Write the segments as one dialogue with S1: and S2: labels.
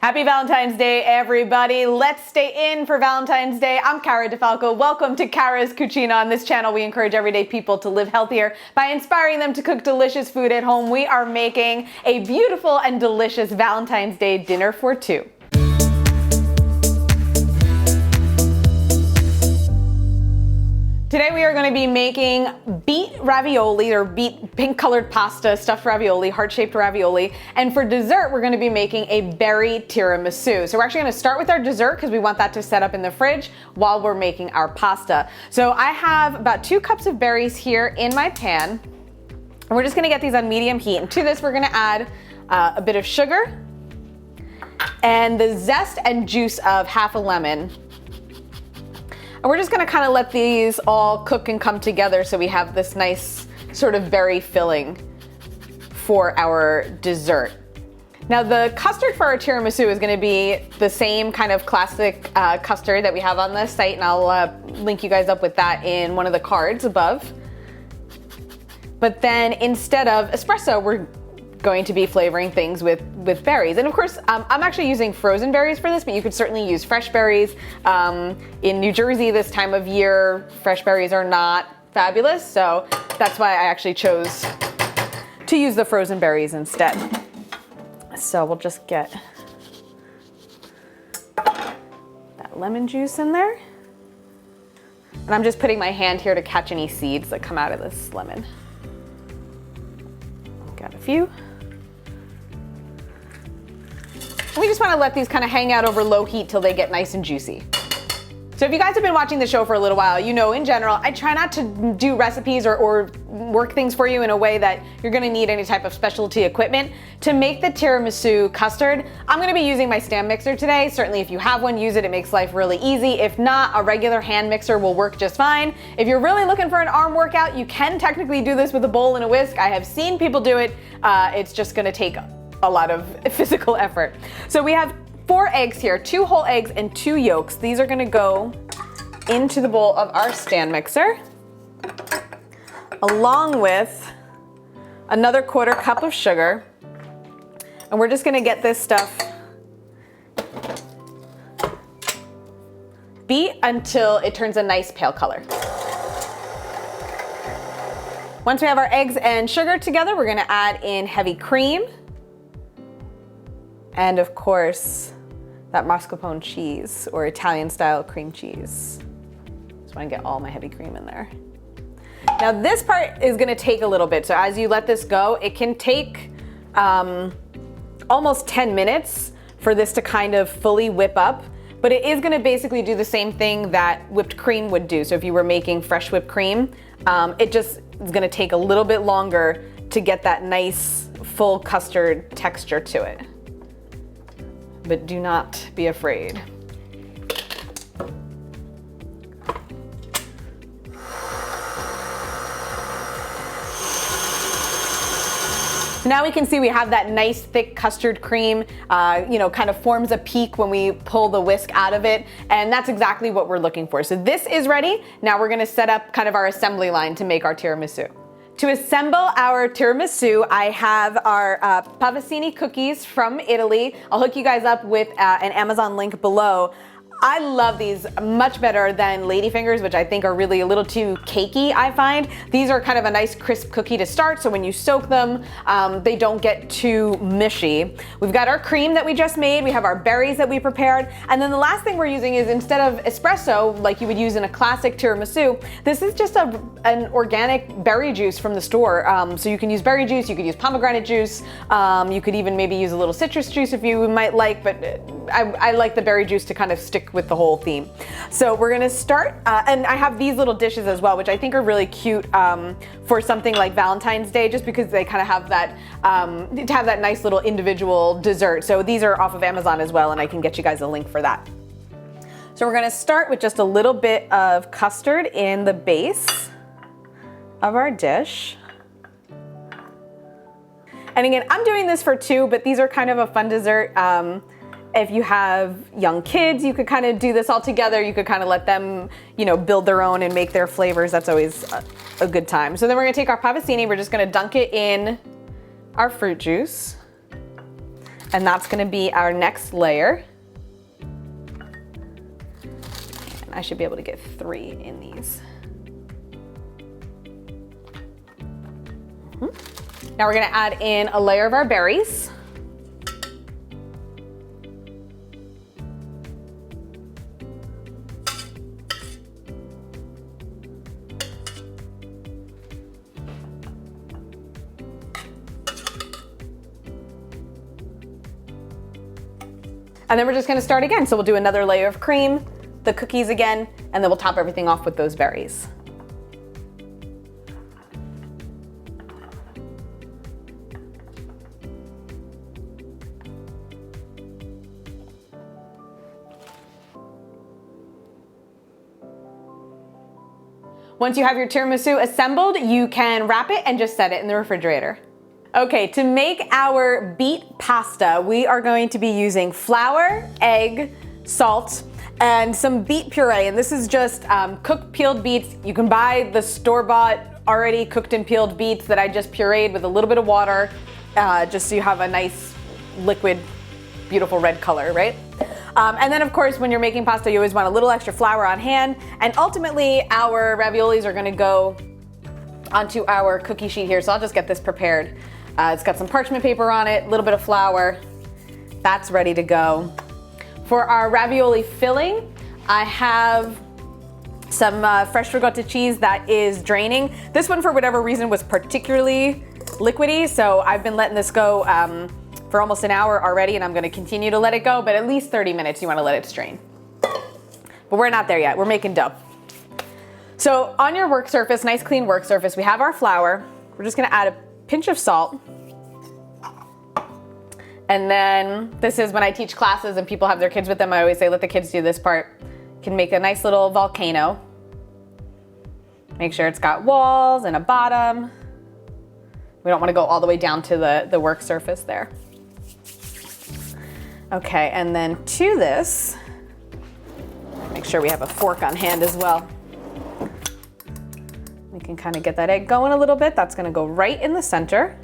S1: Happy Valentine's Day, everybody. Let's stay in for Valentine's Day. I'm Cara Di Falco. Welcome to Cara's Cucina. On this channel, we encourage everyday people to live healthier by inspiring them to cook delicious food at home. We are making a beautiful and delicious Valentine's Day dinner for two. Today we are going to be making beet ravioli, or beet pink colored pasta, stuffed ravioli, heart-shaped ravioli. And for dessert, we're going to be making a berry tiramisu. So we're actually going to start with our dessert because we want that to set up in the fridge while we're making our pasta. So I have about 2 cups of berries here in my pan. And we're just going to get these on medium heat. And to this, we're going to add a bit of sugar and the zest and juice of half a lemon. And we're just gonna kind of let these all cook and come together so we have this nice sort of berry filling for our dessert. Now the custard for our tiramisu is gonna be the same kind of classic custard that we have on the site, and I'll link you guys up with that in one of the cards above. But then instead of espresso, we're going to be flavoring things with berries. And of course, I'm actually using frozen berries for this, but you could certainly use fresh berries. In New Jersey this time of year, fresh berries are not fabulous, so that's why I actually chose to use the frozen berries instead. So we'll just get that lemon juice in there. And I'm just putting my hand here to catch any seeds that come out of this lemon. Got a few. We just want to let these kind of hang out over low heat till they get nice and juicy. So if you guys have been watching the show for a little while, you know in general, I try not to do recipes or work things for you in a way that you're going to need any type of specialty equipment. To make the tiramisu custard, I'm going to be using my stand mixer today. Certainly if you have one, use it. It makes life really easy. If not, a regular hand mixer will work just fine. If you're really looking for an arm workout, you can technically do this with a bowl and a whisk. I have seen people do it. It's just going to take a lot of physical effort. So we have 4 eggs here, 2 whole eggs and 2 yolks. These are gonna go into the bowl of our stand mixer, along with another 1/4 cup of sugar. And we're just gonna get this stuff beat until it turns a nice pale color. Once we have our eggs and sugar together, we're gonna add in heavy cream. And of course, that mascarpone cheese, or Italian style cream cheese. Just wanna get all my heavy cream in there. Now this part is gonna take a little bit. So as you let this go, it can take almost 10 minutes for this to kind of fully whip up, but it is gonna basically do the same thing that whipped cream would do. So if you were making fresh whipped cream, it just is gonna take a little bit longer to get that nice full custard texture to it. But do not be afraid. So now we can see we have that nice thick custard cream, kind of forms a peak when we pull the whisk out of it. And that's exactly what we're looking for. So this is ready. Now we're gonna set up kind of our assembly line to make our tiramisu. To assemble our tiramisu, I have our pavesini cookies from Italy. I'll hook you guys up with an Amazon link below. I love these much better than ladyfingers, which I think are really a little too cakey, I find. These are kind of a nice crisp cookie to start, so when you soak them, they don't get too mushy. We've got our cream that we just made, we have our berries that we prepared, and then the last thing we're using is, instead of espresso, like you would use in a classic tiramisu, this is just an organic berry juice from the store. So you can use berry juice, you could use pomegranate juice, you could even maybe use a little citrus juice if you might like, but I like the berry juice to kind of stick with the whole theme. So we're gonna start, and I have these little dishes as well, which I think are really cute for something like Valentine's Day, just because they kind of have that, to have that nice little individual dessert. So these are off of Amazon as well, and I can get you guys a link for that. So we're gonna start with just a little bit of custard in the base of our dish. And again, I'm doing this for 2, but these are kind of a fun dessert. If you have young kids, you could kind of do this all together. You could kind of let them, build their own and make their flavors. That's always a good time. So then we're gonna take our pavesini, we're just gonna dunk it in our fruit juice. And that's gonna be our next layer. And I should be able to get 3 in these. Now we're gonna add in a layer of our berries. And then we're just gonna start again. So we'll do another layer of cream, the cookies again, and then we'll top everything off with those berries. Once you have your tiramisu assembled, you can wrap it and just set it in the refrigerator. Okay, to make our beet pasta, we are going to be using flour, egg, salt, and some beet puree. And this is just cooked peeled beets. You can buy the store-bought already cooked and peeled beets that I just pureed with a little bit of water, just so you have a nice liquid, beautiful red color, right? And then of course, when you're making pasta, you always want a little extra flour on hand. And ultimately, our raviolis are gonna go onto our cookie sheet here. So I'll just get this prepared. It's got some parchment paper on it, a little bit of flour. That's ready to go. For our ravioli filling, I have some fresh ricotta cheese that is draining. This one, for whatever reason, was particularly liquidy, so I've been letting this go for almost an hour already, and I'm gonna continue to let it go, but at least 30 minutes you wanna let it strain. But we're not there yet, we're making dough. So on your work surface, nice clean work surface, we have our flour. We're just gonna add a pinch of salt. And then this is when I teach classes and people have their kids with them, I always say, let the kids do this part. You can make a nice little volcano. Make sure it's got walls and a bottom. We don't wanna go all the way down to the work surface there. Okay, and then to this, make sure we have a fork on hand as well. We can kind of get that egg going a little bit. That's gonna go right in the center,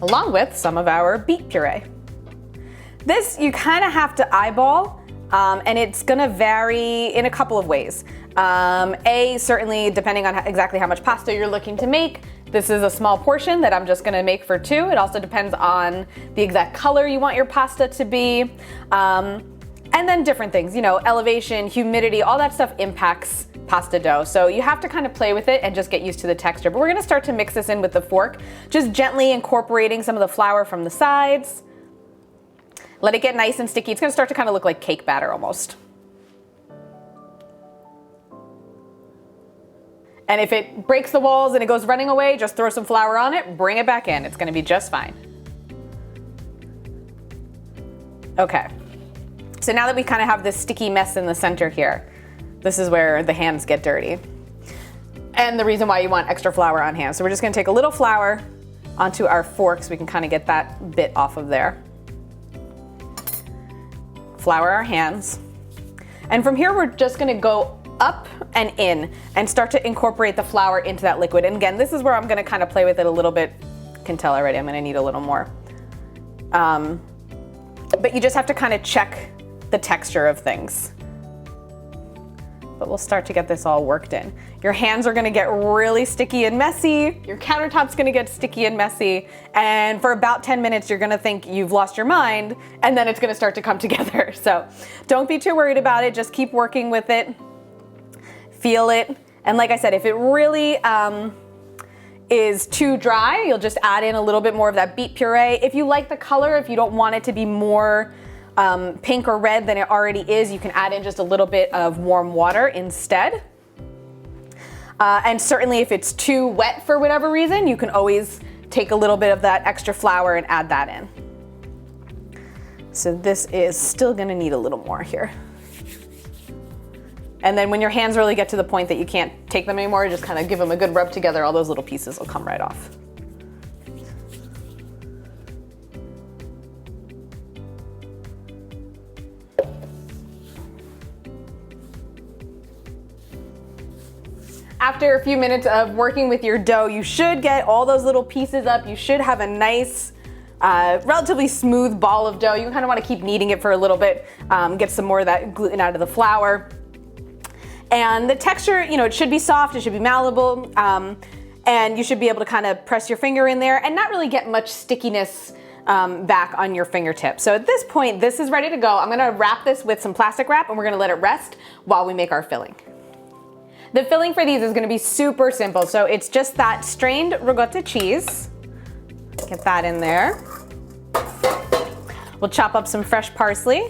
S1: along with some of our beet puree. This you kind of have to eyeball, and it's gonna vary in a couple of ways. Certainly depending on exactly how much pasta you're looking to make. This is a small portion that I'm just gonna make for 2. It also depends on the exact color you want your pasta to be. And then different things, you know, elevation, humidity, all that stuff impacts pasta dough. So you have to kind of play with it and just get used to the texture. But we're gonna start to mix this in with the fork, just gently incorporating some of the flour from the sides. Let it get nice and sticky. It's gonna start to kind of look like cake batter almost. And if it breaks the walls and it goes running away, just throw some flour on it, bring it back in. It's gonna be just fine. Okay, so now that we kind of have this sticky mess in the center here, this is where the hands get dirty. And the reason why you want extra flour on hand. So we're just gonna take a little flour onto our fork so we can kind of get that bit off of there. Flour our hands. And from here, we're just gonna go up and in and start to incorporate the flour into that liquid. And again, this is where I'm gonna kind of play with it a little bit. You can tell already I'm gonna need a little more. But you just have to kind of check the texture of things. But we'll start to get this all worked in. Your hands are gonna get really sticky and messy. Your countertop's gonna get sticky and messy. And for about 10 minutes, you're gonna think you've lost your mind, and then it's gonna start to come together. So don't be too worried about it. Just keep working with it. Feel it. And like I said, if it really is too dry, you'll just add in a little bit more of that beet puree. If you like the color, if you don't want it to be more pink or red than it already is, you can add in just a little bit of warm water instead. And certainly if it's too wet for whatever reason, you can always take a little bit of that extra flour and add that in. So this is still gonna need a little more here. And then when your hands really get to the point that you can't take them anymore, just kind of give them a good rub together, all those little pieces will come right off. After a few minutes of working with your dough, you should get all those little pieces up. You should have a nice, relatively smooth ball of dough. You kind of want to keep kneading it for a little bit, get some more of that gluten out of the flour. And the texture, you know, it should be soft, it should be malleable, and you should be able to kind of press your finger in there and not really get much stickiness back on your fingertip. So at this point, this is ready to go. I'm gonna wrap this with some plastic wrap and we're gonna let it rest while we make our filling. The filling for these is gonna be super simple. So it's just that strained ricotta cheese. Get that in there. We'll chop up some fresh parsley.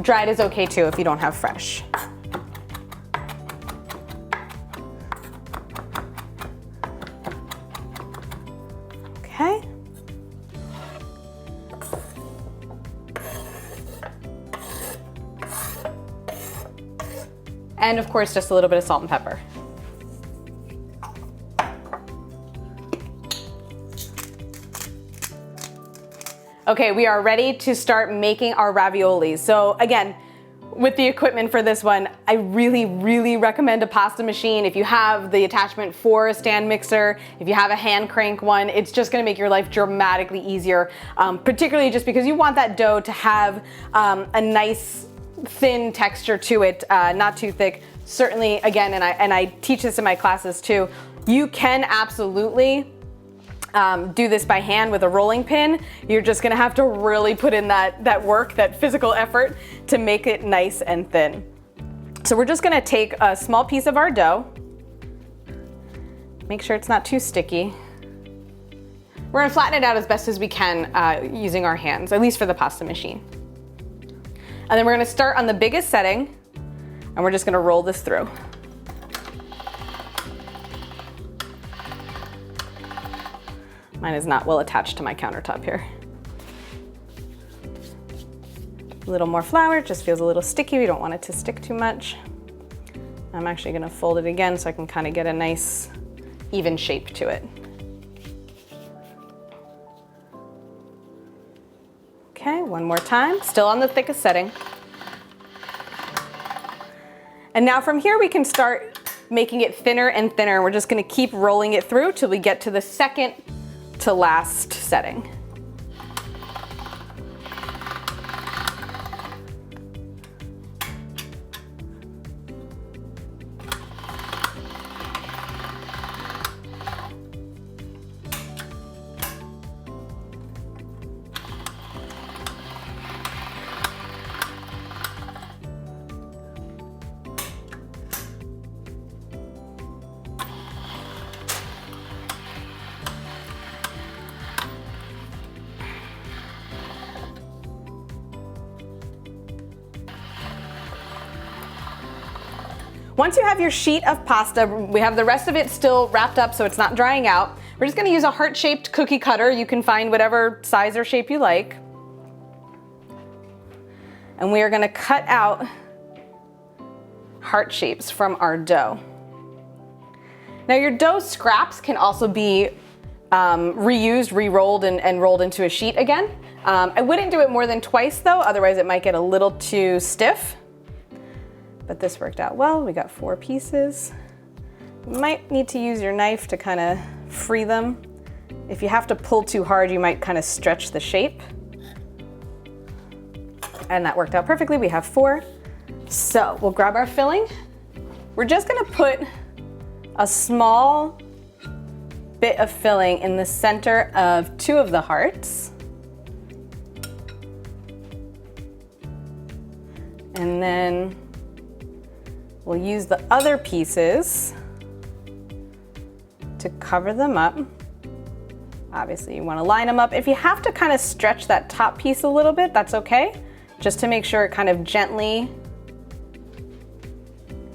S1: Dried is okay too if you don't have fresh. Okay. And of course, just a little bit of salt and pepper. Okay, we are ready to start making our raviolis. So again, with the equipment for this one, I really recommend a pasta machine. If you have the attachment for a stand mixer, if you have a hand crank one, it's just gonna make your life dramatically easier, particularly just because you want that dough to have a nice thin texture to it, not too thick. Certainly, again, and I teach this in my classes too, you can absolutely do this by hand with a rolling pin. You're just gonna have to really put in that work, that physical effort to make it nice and thin. So we're just gonna take a small piece of our dough, make sure it's not too sticky. We're gonna flatten it out as best as we can using our hands, at least for the pasta machine. And then we're gonna start on the biggest setting and we're just gonna roll this through. Mine is not well attached to my countertop here. A little more flour, it just feels a little sticky. We don't want it to stick too much. I'm actually gonna fold it again so I can kind of get a nice even shape to it. Okay, one more time, still on the thickest setting. And now from here we can start making it thinner and thinner. We're just gonna keep rolling it through till we get to the second to last setting. Once you have your sheet of pasta, we have the rest of it still wrapped up so it's not drying out. We're just gonna use a heart-shaped cookie cutter. You can find whatever size or shape you like. And we are gonna cut out heart shapes from our dough. Now your dough scraps can also be reused, re-rolled, and rolled into a sheet again. I wouldn't do it more than twice though, otherwise it might get a little too stiff. But this worked out well. We got 4 pieces. You might need to use your knife to kind of free them. If you have to pull too hard, you might kind of stretch the shape. And that worked out perfectly. We have 4. So we'll grab our filling. We're just gonna put a small bit of filling in the center of 2 of the hearts. And then we'll use the other pieces to cover them up. Obviously you want to line them up. If you have to kind of stretch that top piece a little bit, that's okay. Just to make sure it kind of gently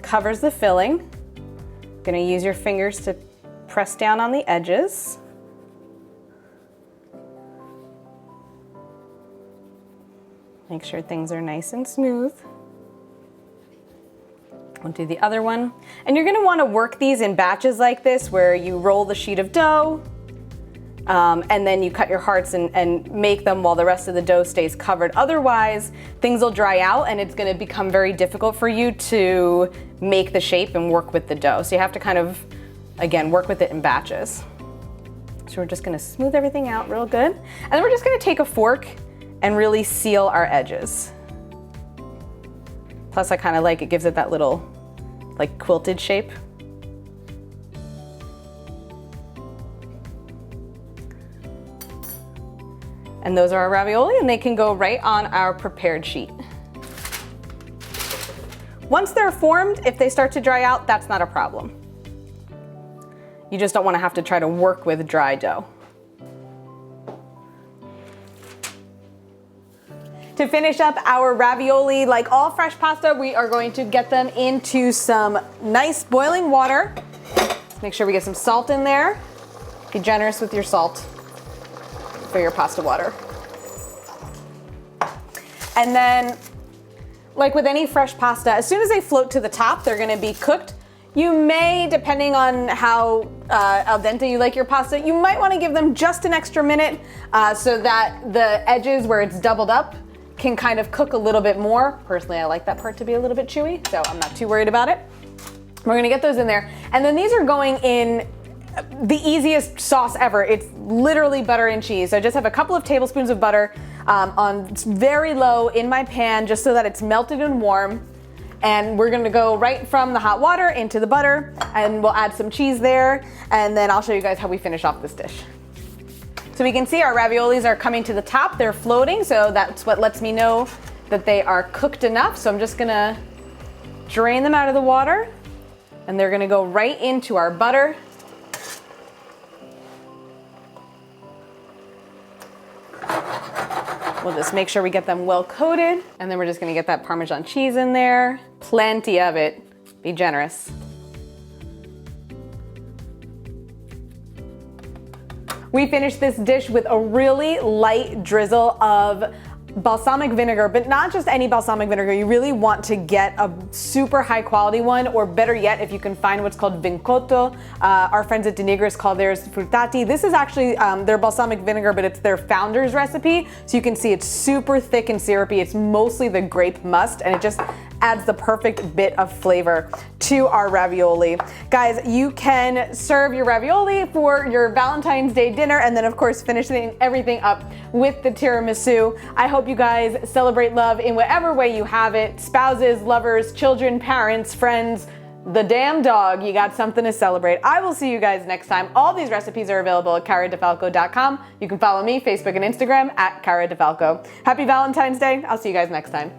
S1: covers the filling. Gonna use your fingers to press down on the edges. Make sure things are nice and smooth. We'll do the other one. And you're gonna wanna work these in batches like this where you roll the sheet of dough, and then you cut your hearts and make them while the rest of the dough stays covered. Otherwise, things will dry out and it's gonna become very difficult for you to make the shape and work with the dough. So you have to kind of, again, work with it in batches. So we're just gonna smooth everything out real good. And then we're just gonna take a fork and really seal our edges. Plus I kind of like, it gives it that little like quilted shape. And those are our ravioli, and they can go right on our prepared sheet. Once they're formed, if they start to dry out, that's not a problem. You just don't want to have to try to work with dry dough. To finish up our ravioli, like all fresh pasta, we are going to get them into some nice boiling water. Make sure we get some salt in there. Be generous with your salt for your pasta water. And then, like with any fresh pasta, as soon as they float to the top, they're gonna be cooked. You may, depending on how al dente you like your pasta, you might wanna give them just an extra minute so that the edges where it's doubled up can kind of cook a little bit more. Personally, I like that part to be a little bit chewy, so I'm not too worried about it. We're gonna get those in there. And then these are going in the easiest sauce ever. It's literally butter and cheese. So I just have a couple of tablespoons of butter on very low in my pan just so that it's melted and warm. And we're gonna go right from the hot water into the butter, and we'll add some cheese there, and then I'll show you guys how we finish off this dish. So we can see our raviolis are coming to the top. They're floating, so that's what lets me know that they are cooked enough. So I'm just gonna drain them out of the water, and they're gonna go right into our butter. We'll just make sure we get them well coated, and then we're just gonna get that Parmesan cheese in there. Plenty of it. Be generous. We finished this dish with a really light drizzle of balsamic vinegar, but not just any balsamic vinegar. You really want to get a super high quality one, or better yet, if you can find what's called vincotto. Our friends at Denigris call theirs fruttati. This is actually their balsamic vinegar, but it's their founder's recipe. So you can see it's super thick and syrupy. It's mostly the grape must, and it just adds the perfect bit of flavor to our ravioli. Guys, you can serve your ravioli for your Valentine's Day dinner, and then of course finishing everything up with the tiramisu. I hope you guys celebrate love in whatever way you have it. Spouses, lovers, children, parents, friends, the damn dog, you got something to celebrate. I will see you guys next time. All these recipes are available at caradifalco.com. You can follow me, Facebook and Instagram at Cara Di Falco. Happy Valentine's Day. I'll see you guys next time.